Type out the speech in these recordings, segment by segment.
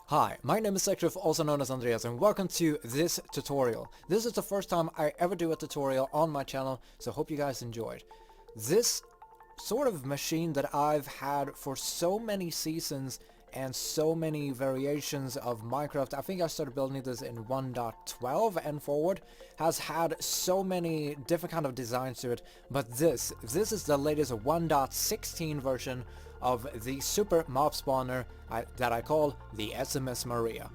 Hi, my name is Sektrif, also known as Andreas, and welcome to this tutorial. This is the first time I ever do a tutorial on my channel, so hope you guys enjoyed. This sort of machine that I've had for so many seasons and so many variations of Minecraft, I think I started building this in 1.12 and forward, has had so many different kind of designs to it, but this is the latest 1.16 version of the Super Mobspawner that I call the SMS Maria.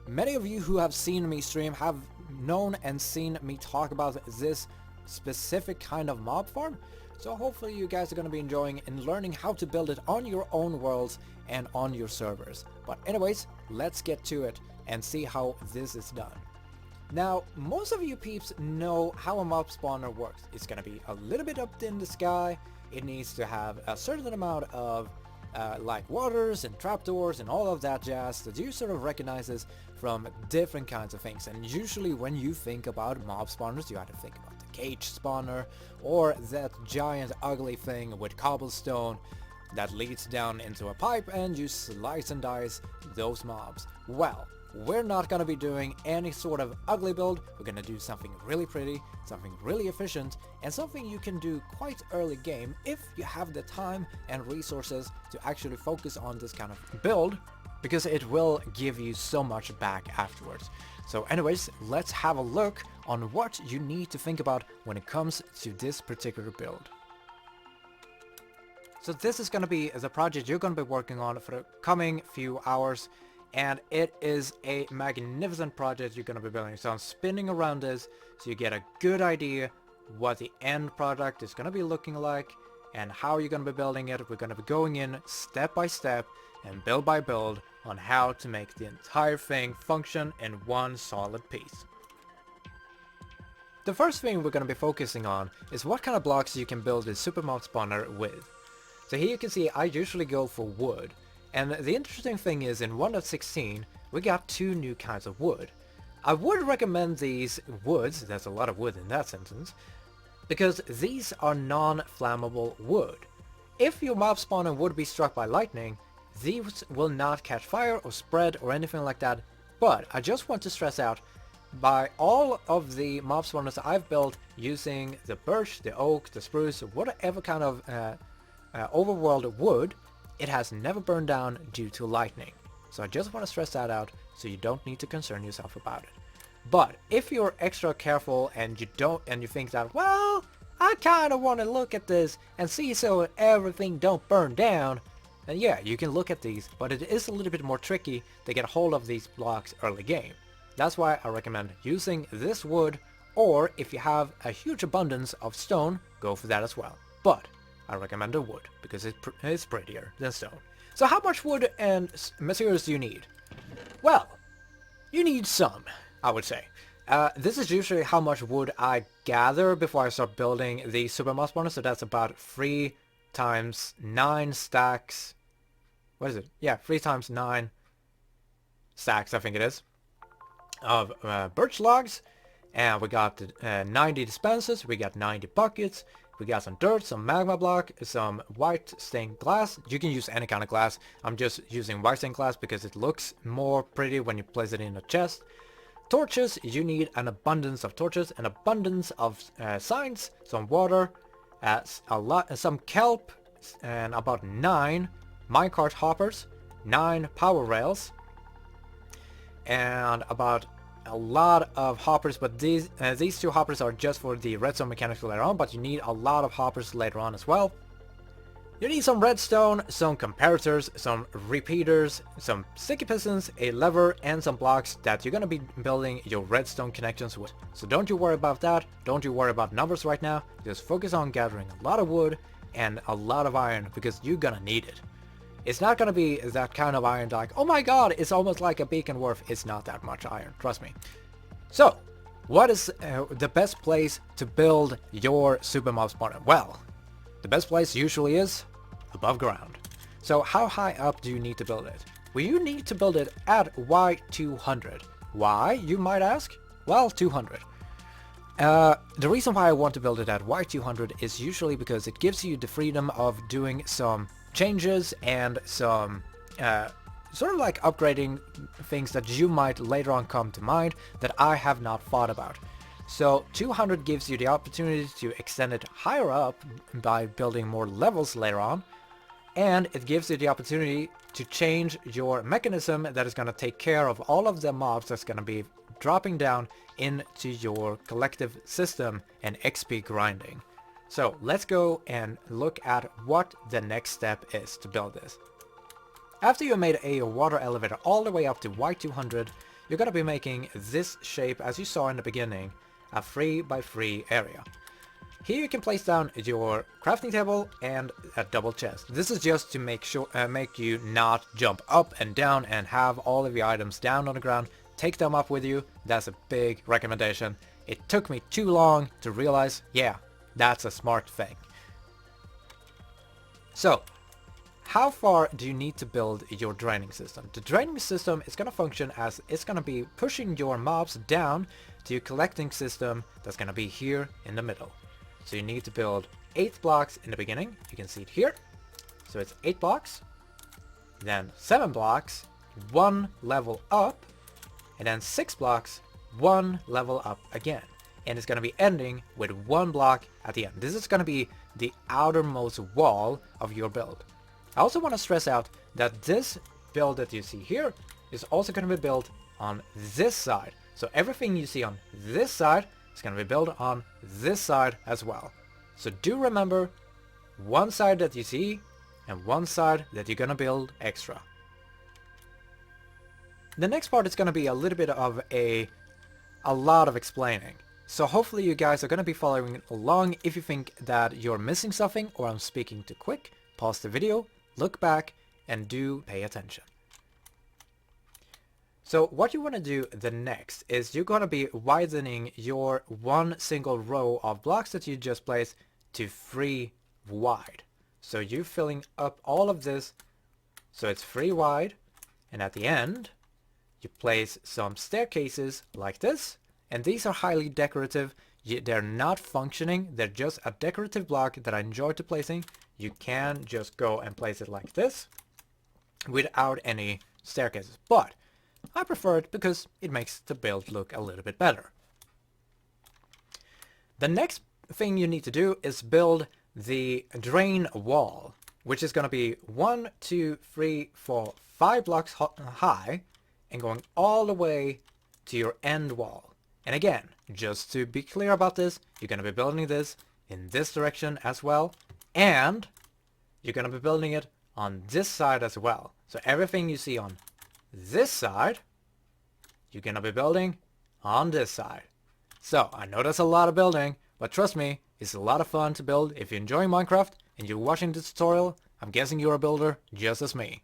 Many of you who have seen me stream have known and seen me talk about this specific kind of mob farm, so hopefully you guys are going to be enjoying and learning how to build it on your own worlds and on your servers. But anyways, let's get to it and see how this is done. Now, most of you peeps know how a mob spawner works. It's going to be a little bit up in the sky. It needs to have a certain amount of like waters and trapdoors and all of that jazz that you sort of recognizes from different kinds of things. And usually when you think about mob spawners, you have to think about the cage spawner or that giant ugly thing with cobblestone that leads down into a pipe and you slice and dice those mobs. Well, we're not going to be doing any sort of ugly build. We're going to do something really pretty, something really efficient, and something you can do quite early game if you have the time and resources to actually focus on this kind of build, because it will give you so much back afterwards. So anyways, let's have a look on what you need to think about when it comes to this particular build. So this is going to be the project you're going to be working on for the coming few hours, and it is a magnificent project you're going to be building. So I'm spinning around this so you get a good idea what the end product is going to be looking like and how you're going to be building it. We're going to be going in step by step and build by build on how to make the entire thing function in one solid piece. The first thing we're going to be focusing on is what kind of blocks you can build this Super Mobspawner with. So here you can see I usually go for wood. And the interesting thing is in 1.16 we got two new kinds of wood. I would recommend these woods, there's a lot of wood in that sentence, because these are non-flammable wood. If your mob spawner would be struck by lightning, these will not catch fire or spread or anything like that. But I just want to stress out, by all of the mob spawners I've built using the birch, the oak, the spruce, whatever kind of overworld wood, it has never burned down due to lightning. So I just want to stress that out so you don't need to concern yourself about it. But if you're extra careful and you think that, well, I kind of want to look at this and see so everything don't burn down, then yeah, you can look at these, but it is a little bit more tricky to get a hold of these blocks early game. That's why I recommend using this wood, or if you have a huge abundance of stone, go for that as well. But I recommend the wood because it's prettier than stone. So how much wood and materials do you need? Well, you need some, I would say. This is usually how much wood I gather before I start building the Super Mobspawner, so that's about 3 times 9 stacks. What is it? Yeah, 3 times 9 stacks, I think it is, of birch logs. And we got 90 dispensers, we got 90 buckets, we got some dirt, some magma block, some white stained glass. You can use any kind of glass. I'm just using white stained glass because it looks more pretty when you place it in a chest. Torches, you need an abundance of torches, an abundance of signs, some water, some kelp, and about 9 minecart hoppers, 9 power rails, and about a lot of hoppers, but these two hoppers are just for the redstone mechanics later on, but you need a lot of hoppers later on as well. You need some redstone, some comparators, some repeaters, some sticky pistons, a lever, and some blocks that you're going to be building your redstone connections with. So don't you worry about that, don't you worry about numbers right now, just focus on gathering a lot of wood and a lot of iron because you're gonna need it. It's not going to be that kind of iron like, oh my god, it's almost like a beacon worth. It's not that much iron, trust me. So, what is the best place to build your Super Mob Spawner? Well, the best place usually is above ground. So how high up do you need to build it? Well, you need to build it at Y200. Why, you might ask? Well, 200. The reason why I want to build it at Y200 is usually because it gives you the freedom of doing some changes and some sort of like upgrading things that you might later on come to mind that I have not thought about. So 200 gives you the opportunity to extend it higher up by building more levels later on, and it gives you the opportunity to change your mechanism that is going to take care of all of the mobs that's going to be dropping down into your collective system and XP grinding. So let's go and look at what the next step is to build this. After you made a water elevator all the way up to Y200, you're going to be making this shape, as you saw in the beginning, a 3x3 area. Here you can place down your crafting table and a double chest. This is just to make you not jump up and down and have all of your items down on the ground. Take them up with you. That's a big recommendation. It took me too long to realize, yeah, that's a smart thing. So, how far do you need to build your draining system? The draining system is going to function as it's going to be pushing your mobs down to your collecting system that's going to be here in the middle. So you need to build 8 blocks in the beginning. You can see it here. So it's 8 blocks, then 7 blocks, 1 level up, and then 6 blocks, 1 level up again. And it's going to be ending with 1 block at the end. This is going to be the outermost wall of your build. I also want to stress out that this build that you see here is also going to be built on this side. So everything you see on this side is going to be built on this side as well. So do remember, one side that you see and one side that you're going to build extra. The next part is going to be a little bit of a lot of explaining. So hopefully you guys are going to be following along. If you think that you're missing something or I'm speaking too quick, pause the video, look back, and do pay attention. So what you want to do the next is you're going to be widening your one single row of blocks that you just placed to 3 wide. So you're filling up all of this so it's 3 wide, and at the end you place some staircases like this, and these are highly decorative. They're not functioning, they're just a decorative block that I enjoy to placing. You can just go and place it like this without any staircases, but I prefer it because it makes the build look a little bit better. The next thing you need to do is build the drain wall, which is going to be 1, 2, 3, 4, 5 blocks high and going all the way to your end wall. And again, just to be clear about this, you're going to be building this in this direction as well, and you're going to be building it on this side as well. So everything you see on this side, you're going to be building on this side. So I know that's a lot of building, but trust me, it's a lot of fun to build. If you're enjoying Minecraft and you're watching this tutorial, I'm guessing you're a builder just as me.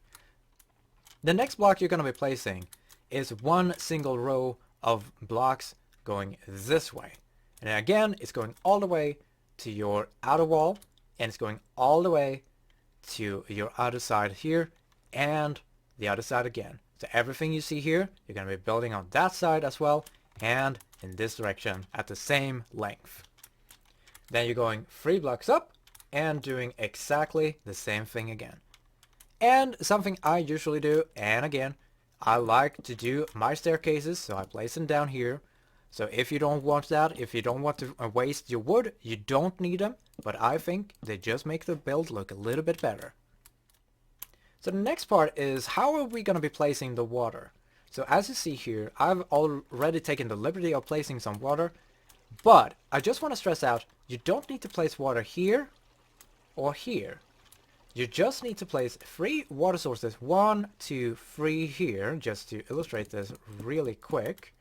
The next block you're going to be placing is one single row of blocks going this way. And again, it's going all the way to your outer wall, and it's going all the way to your other side here, and the other side again. So everything you see here, you're going to be building on that side as well, and in this direction at the same length. Then you're going 3 blocks up and doing exactly the same thing again. And something I usually do, and again, I like to do my staircases, so I place them down here. So if you don't want that, if you don't want to waste your wood, you don't need them, but I think they just make the build look a little bit better. So the next part is, how are we going to be placing the water? So as you see here, I've already taken the liberty of placing some water, but I just want to stress out, you don't need to place water here or here. You just need to place 3 water sources, 1, 2, 3 here, just to illustrate this really quick.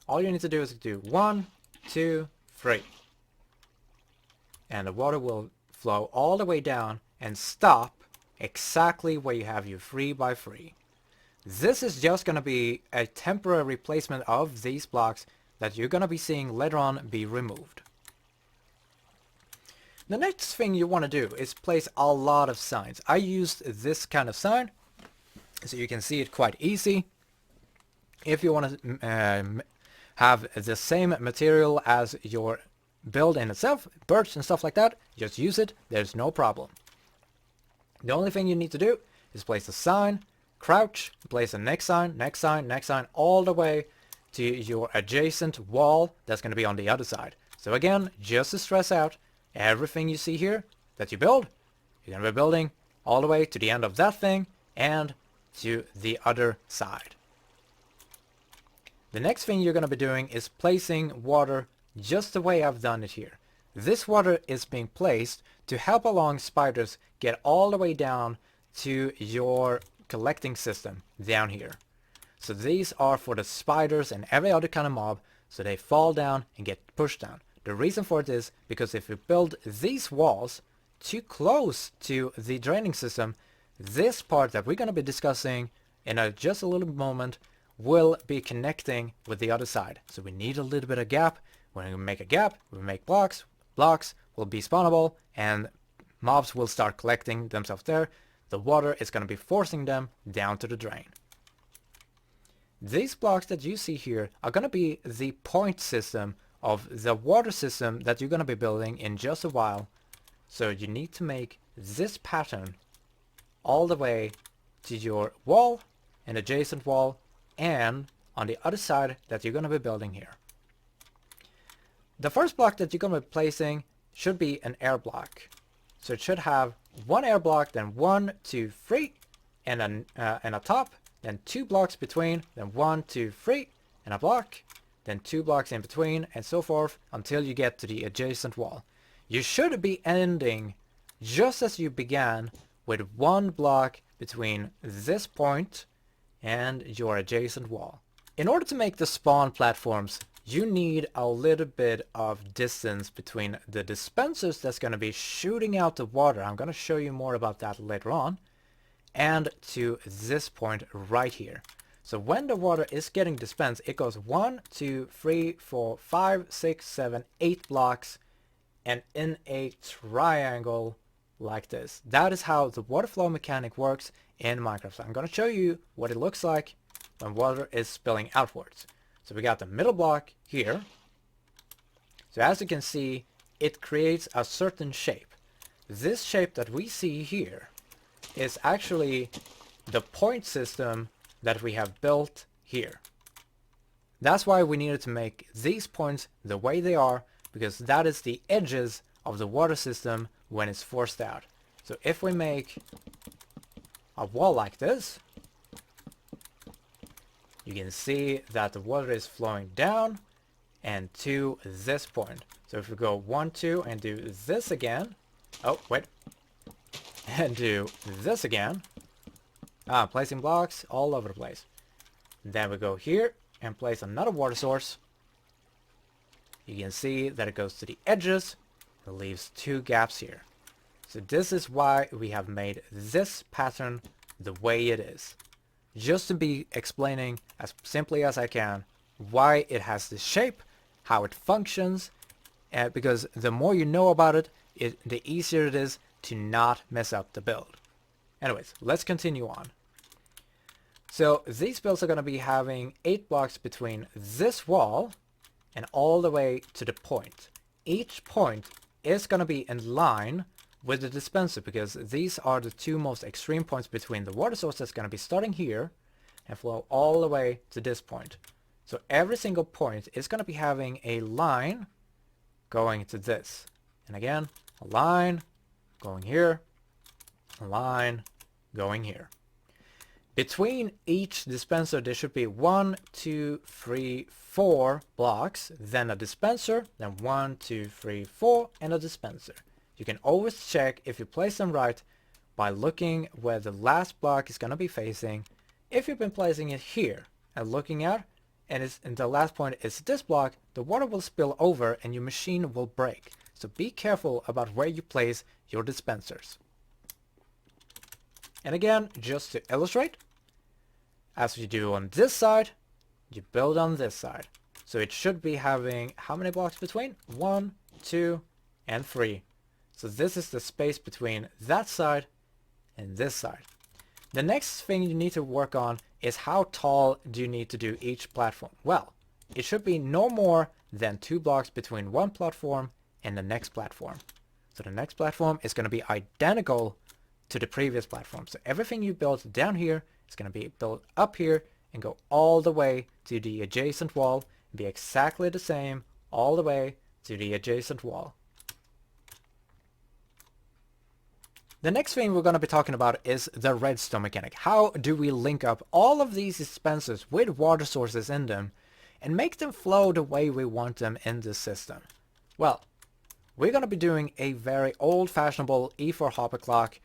All you need to do is do 1, 2, 3. And the water will flow all the way down and stop exactly where you have your 3x3. This is just going to be a temporary replacement of these blocks that you're going to be seeing later on be removed. The next thing you want to do is place a lot of signs. I used this kind of sign, so you can see it quite easy. If you want to have the same material as your build in itself, birch and stuff like that, just use it, there's no problem. The only thing you need to do is place a sign, crouch, place the next sign, next sign, next sign, all the way to your adjacent wall that's going to be on the other side. So again, just to stress out, everything you see here that you build, you're going to be building all the way to the end of that thing and to the other side. The next thing you're going to be doing is placing water just the way I've done it here. This water is being placed to help along spiders get all the way down to your collecting system down here. So these are for the spiders and every other kind of mob, so they fall down and get pushed down. The reason for it is because if you build these walls too close to the draining system, this part that we're going to be discussing in just a little moment will be connecting with the other side. So we need a little bit of gap. When we make a gap, we make blocks. Blocks will be spawnable and mobs will start collecting themselves there. The water is going to be forcing them down to the drain. These blocks that you see here are going to be the point system of the water system that you're going to be building in just a while. So you need to make this pattern all the way to your wall, an adjacent wall, and on the other side that you're going to be building here. The first block that you're going to be placing should be an air block. So it should have one air block, then 1, 2, 3, and a top, then 2 blocks between, then 1, 2, 3, and a block, then 2 blocks in between, and so forth until you get to the adjacent wall. You should be ending just as you began, with 1 block between this point and your adjacent wall. In order to make the spawn platforms, you need a little bit of distance between the dispensers that's going to be shooting out the water. I'm going to show you more about that later on. And to this point right here. So when the water is getting dispensed, it goes 1, 2, 3, 4, 5, 6, 7, 8 blocks and in a triangle like this. That is how the water flow mechanic works in Minecraft. So I'm going to show you what it looks like when water is spilling outwards. So we got the middle block here. So as you can see, it creates a certain shape. This shape that we see here is actually the point system that we have built here. That's why we needed to make these points the way they are, because that is the edges of the water system when it's forced out. So if we make a wall like this, you can see that the water is flowing down and to this point. So if we go 1, 2 and do this again, oh wait, and do this again, placing blocks all over the place. Then we go here and place another water source. You can see that it goes to the edges. It leaves 2 gaps here. So this is why we have made this pattern the way it is. Just to be explaining as simply as I can why it has this shape, how it functions, because the more you know about it, the easier it is to not mess up the build. Anyways, let's continue on. So these builds are going to be having 8 blocks between this wall and all the way to the point. Each point is going to be in line with the dispenser, because these are the 2 most extreme points between the water source that's going to be starting here and flow all the way to this point. So every single point is going to be having a line going to this. And again, a line going here, a line going here. Between each dispenser there should be 1, 2, 3, 4 blocks, then a dispenser, then 1, 2, 3, 4, and a dispenser. You can always check if you place them right by looking where the last block is going to be facing. If you've been placing it here and looking out, and the last point is this block, the water will spill over and your machine will break. So be careful about where you place your dispensers. And again, just to illustrate, as you do on this side, you build on this side. So it should be having how many blocks between? 1, 2, and 3. So this is the space between that side and this side. The next thing you need to work on is how tall do you need to do each platform? Well, it should be no more than 2 blocks between one platform and the next platform. So the next platform is going to be identical to the previous platform. So everything you built down here is going to be built up here and go all the way to the adjacent wall and be exactly the same all the way to the adjacent wall. The next thing we're going to be talking about is the redstone mechanic. How do we link up all of these dispensers with water sources in them and make them flow the way we want them in this system? Well, we're going to be doing a very old-fashionable E4 hopper clock.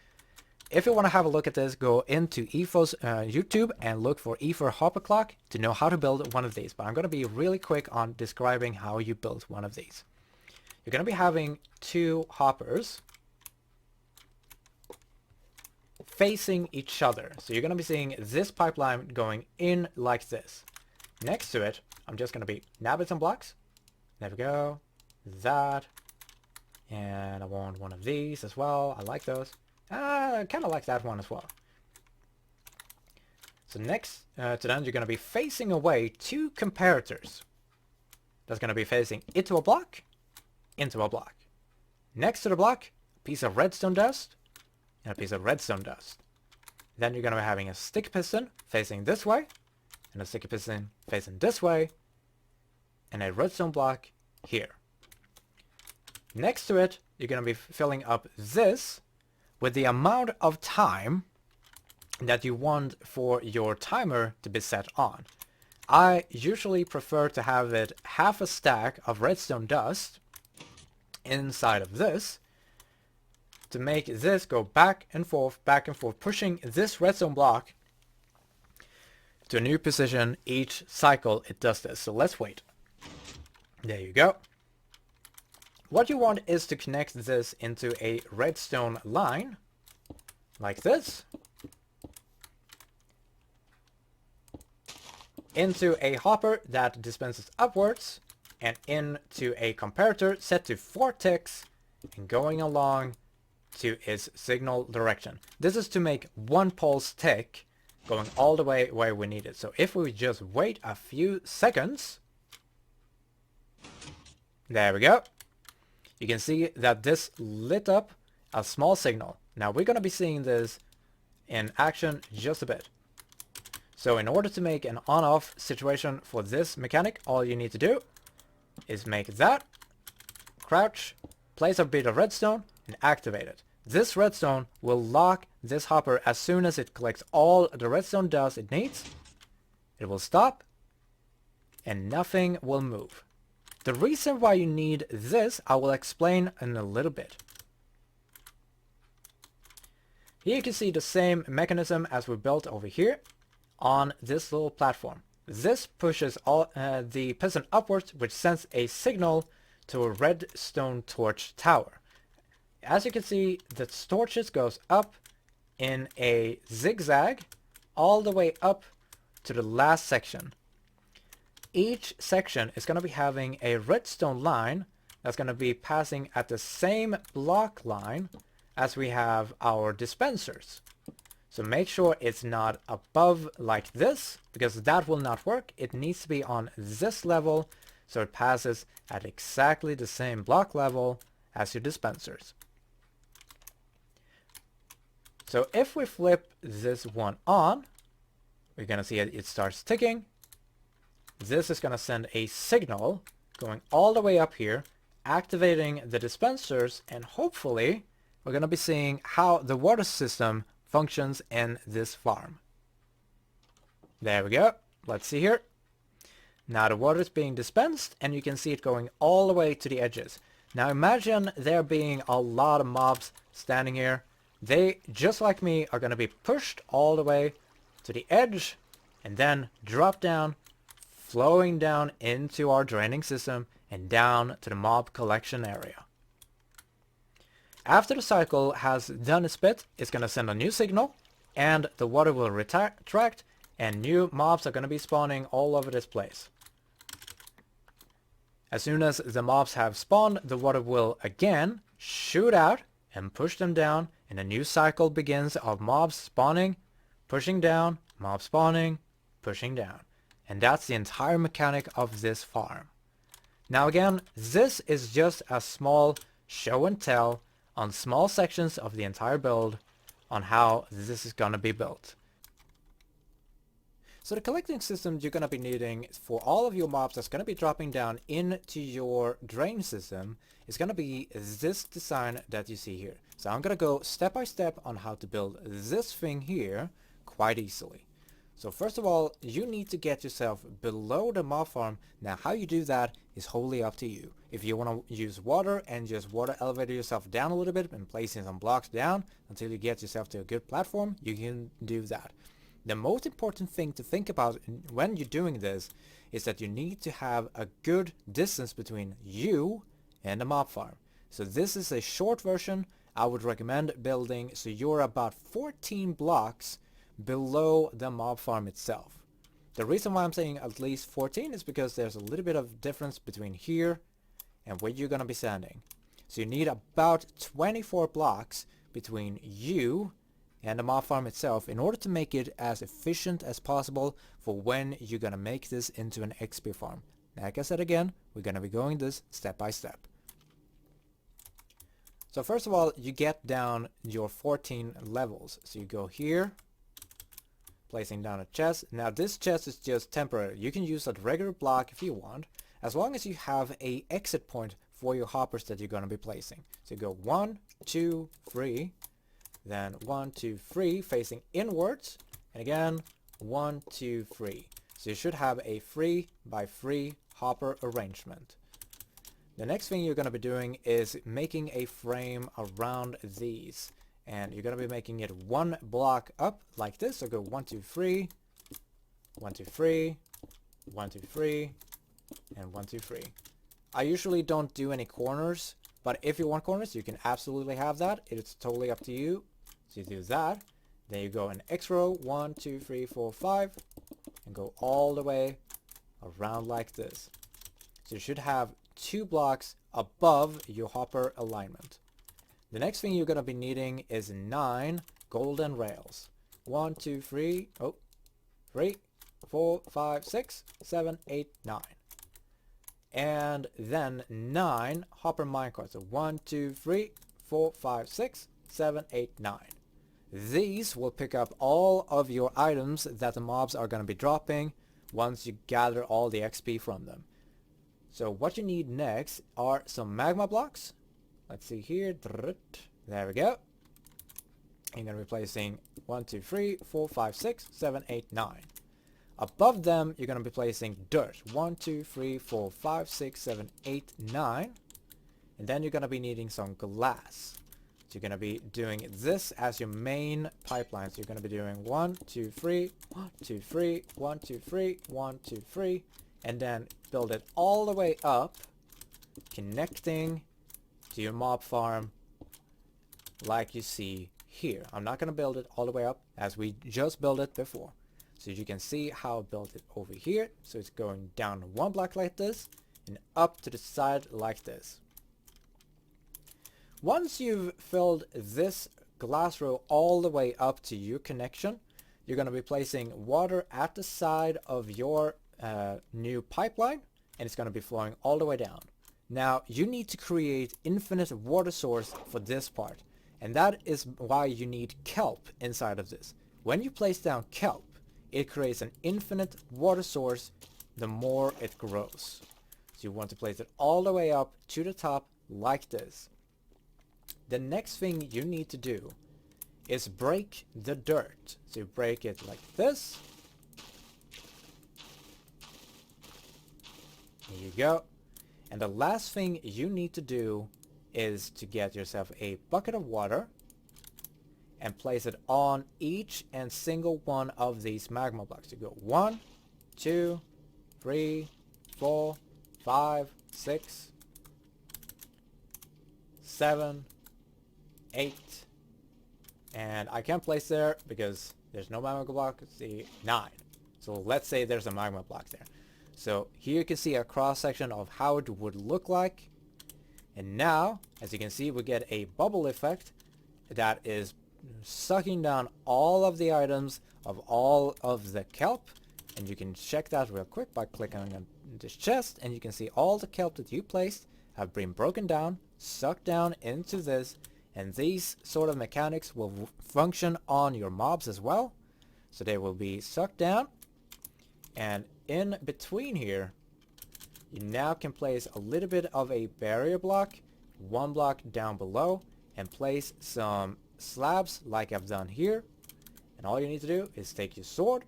If you want to have a look at this, go into E4's YouTube and look for E4 hopper clock to know how to build one of these. But I'm going to be really quick on describing how you build one of these. You're going to be having two hoppers facing each other. So you're going to be seeing this pipeline going in like this. Next to it, I'm just going to be nabbing some blocks. There we go. That. And I want one of these as well. I like those. I kind of like that one as well. So next to that, you're going to be facing away two comparators. That's going to be facing into a block, into a block. Next to the block, a piece of redstone dust, and a piece of redstone dust. Then you're going to be having a stick piston facing this way, and a sticky piston facing this way, and a redstone block here. Next to it, you're going to be filling up this with the amount of time that you want for your timer to be set on. I usually prefer to have it half a stack of redstone dust inside of this, to make this go back and forth, pushing this redstone block to a new position each cycle it does this. So let's wait. There you go. What you want is to connect this into a redstone line, like this, into a hopper that dispenses upwards, and into a comparator set to 4 ticks, and going along to its signal direction. This is to make one pulse tick, going all the way where we need it. So if we just wait a few seconds, there we go. You can see that this lit up a small signal. Now we're going to be seeing this in action just a bit. So in order to make an on-off situation for this mechanic, all you need to do is make that, crouch, place a bit of redstone, and activate it. This redstone will lock this hopper as soon as it collects all the redstone dust it needs. It will stop, and nothing will move. The reason why you need this, I will explain in a little bit. Here you can see the same mechanism as we built over here on this little platform. This pushes all the piston upwards, which sends a signal to a redstone torch tower. As you can see, the torches goes up in a zigzag all the way up to the last section. Each section is going to be having a redstone line that's going to be passing at the same block line as we have our dispensers. So make sure it's not above like this, because that will not work. It needs to be on this level, so it passes at exactly the same block level as your dispensers. So if we flip this one on, we're going to see it starts ticking. This is going to send a signal going all the way up here, activating the dispensers, and hopefully we're going to be seeing how the water system functions in this farm. There we go. Let's see here. Now the water is being dispensed, and you can see it going all the way to the edges. Now imagine there being a lot of mobs standing here. They, just like me, are going to be pushed all the way to the edge and then drop down, flowing down into our draining system and down to the mob collection area. After the cycle has done its bit, it's going to send a new signal, and the water will retract, and new mobs are going to be spawning all over this place. As soon as the mobs have spawned, the water will again shoot out and push them down, and a new cycle begins of mobs spawning, pushing down, mobs spawning, pushing down. And that's the entire mechanic of this farm. Now again, this is just a small show and tell on small sections of the entire build. on how this is gonna be built. So the collecting system you're going to be needing for all of your mobs that's going to be dropping down into your drain system is going to be this design that you see here. So I'm going to go step by step on how to build this thing here quite easily. So first of all, you need to get yourself below the mob farm. Now how you do that is wholly up to you. If you want to use water and just water elevate yourself down a little bit and placing some blocks down until you get yourself to a good platform, you can do that. The most important thing to think about when you're doing this is that you need to have a good distance between you and the mob farm. So this is a short version. I would recommend building so you're about 14 blocks below the mob farm itself. The reason why I'm saying at least 14 is because there's a little bit of difference between here and where you're going to be standing. So you need about 24 blocks between you and the mob farm itself in order to make it as efficient as possible for when you're gonna make this into an XP farm. Like I said again, we're gonna be going this step by step. So first of all, you get down your 14 levels. So you go here, placing down a chest. Now this chest is just temporary. You can use a regular block if you want, as long as you have a exit point for your hoppers that you're gonna be placing. So you go 1, 2, 3. Then 1, 2, 3 facing inwards, and again 1, 2, 3. So you should have a 3 by 3 hopper arrangement. The next thing you're going to be doing is making a frame around these, and you're going to be making it one block up like this. So go 1, 2, 3, 1, 2, 3, 1, 2, 3, and 1, 2, 3. I usually don't do any corners, but if you want corners, you can absolutely have that. It's totally up to you. So you do that. Then you go an X row, 1, 2, 3, 4, 5, and go all the way around like this. So you should have 2 blocks above your hopper alignment. The next thing you're going to be needing is 9 golden rails. 1, 2, 3, 3, 4, 5, 6, 7, 8, 9. And then 9 hopper minecarts. So 1, 2, 3, 4, 5, 6, 7, 8, 9. These will pick up all of your items that the mobs are going to be dropping once you gather all the XP from them. So what you need next are some magma blocks. Let's see here. There we go. You're going to be placing 1, 2, 3, 4, 5, 6, 7, 8, 9. Above them, you're going to be placing dirt. 1, 2, 3, 4, 5, 6, 7, 8, 9. And then you're going to be needing some glass. So you're going to be doing this as your main pipeline. So you're going to be doing 1, 2, 3, 1, 2, 3, 1, 2, 3, 1, 2, 3. And then build it all the way up, connecting to your mob farm like you see here. I'm not going to build it all the way up as we just built it before. So you can see how I built it over here. So it's going down 1 block like this and up to the side like this. Once you've filled this glass row all the way up to your connection, you're going to be placing water at the side of your new pipeline, and it's going to be flowing all the way down. Now you need to create infinite water source for this part, and that is why you need kelp inside of this. When you place down kelp, it creates an infinite water source the more it grows. So you want to place it all the way up to the top like this. The next thing you need to do is break the dirt. So you break it like this. Here you go. And the last thing you need to do is to get yourself a bucket of water and place it on each and single one of these magma blocks. You go 1, 2, 3, 4, 5, 6, 7, 8, and I can't place there because there's no magma block. See, 9. So let's say there's a magma block there. So here you can see a cross section of how it would look like. And now, as you can see, we get a bubble effect that is sucking down all of the items of all of the kelp. And you can check that real quick by clicking on this chest, and you can see all the kelp that you placed have been broken down, sucked down into this, and these sort of mechanics will function on your mobs as well. So they will be sucked down, and in between here you now can place a little bit of a barrier block, one block down below, and place some slabs like I've done here. And all you need to do is take your sword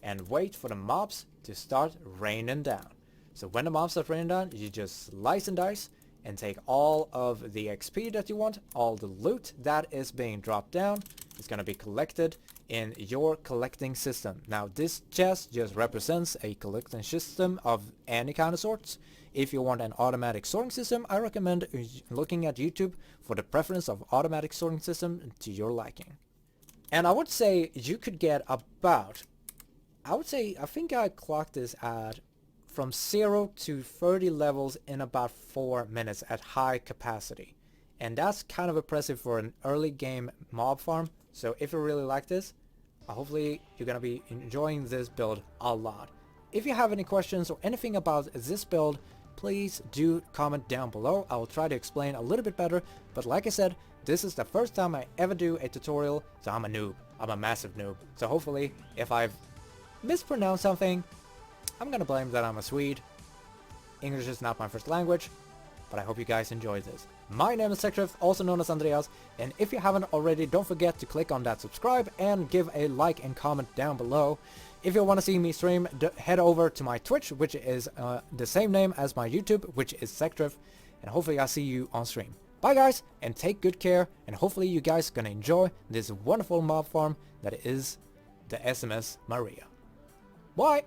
and wait for the mobs to start raining down. So when the mobs start raining down, you just slice and dice and take all of the XP that you want, all the loot that is being dropped down is going to be collected in your collecting system. Now this chest just represents a collecting system of any kind of sorts. If you want an automatic sorting system, I recommend looking at YouTube for the preference of automatic sorting system to your liking. And I would say you could get about, I think I clocked this at from 0 to 30 levels in about 4 minutes at high capacity. And that's kind of impressive for an early game mob farm. So if you really like this, hopefully you're gonna be enjoying this build a lot. If you have any questions or anything about this build, please do comment down below. I will try to explain a little bit better, but like I said, this is the first time I ever do a tutorial, so I'm a noob. I'm a massive noob. So hopefully, if I've mispronounced something, I'm gonna blame that I'm a Swede. English is not my first language, but I hope you guys enjoyed this. My name is Sektrif, also known as Andreas, and if you haven't already, don't forget to click on that subscribe and give a like and comment down below. If you want to see me stream, head over to my Twitch, which is the same name as my YouTube, which is Sektrif, and hopefully I'll see you on stream. Bye guys, and take good care, and hopefully you guys are gonna enjoy this wonderful mob farm that is the SMS Maria. Bye!